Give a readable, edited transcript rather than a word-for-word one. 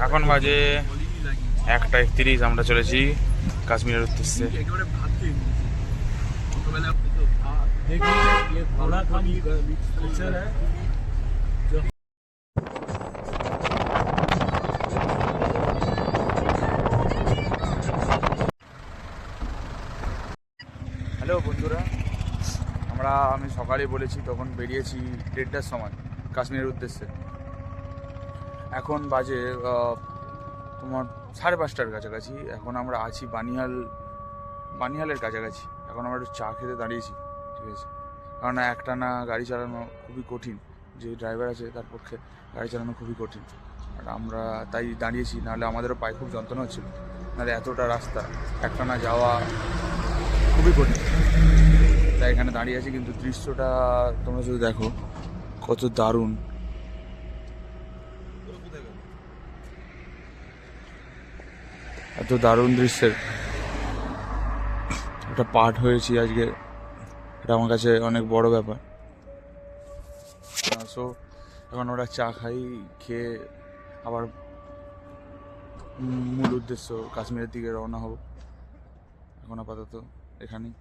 এখন বাজে 1:31, আমরা চলেছি কাশ্মীরের উদ্দেশ্যে। হ্যালো বন্ধুরা, আমি সকালে বলেছি, তখন বেরিয়েছি 1:30টার সময় কাশ্মীরের উদ্দেশ্যে। এখন বাজে তোমার 5:30টার কাছাকাছি। এখন আমরা আছি বানিহালের কাছাকাছি। এখন আমরা একটু চা খেতে দাঁড়িয়েছি, ঠিক আছে? কারণ একটানা গাড়ি চালানো খুবই কঠিন, যে ড্রাইভার আছে তার পক্ষে গাড়ি চালানো খুবই কঠিন। আর আমরা তাই দাঁড়িয়েছি, নাহলে আমাদেরও পায়ে খুব যন্ত্রণা হচ্ছিল। নাহলে এতটা রাস্তা একটানা যাওয়া খুবই কঠিন, তাই এখানে দাঁড়িয়ে আছি। কিন্তু দৃশ্যটা তোমরা যদি দেখো কত দারুণ, এত দারুণ দৃশ্যের একটা পার্ট হয়েছি আজকে। এটা আমার কাছে অনেক বড় ব্যাপার। সো এখন ওরা চা খাই, খেয়ে আবার মূল উদ্দেশ্য কাশ্মীরের দিকে রওনা হব। এখন আপাতত এখানেই।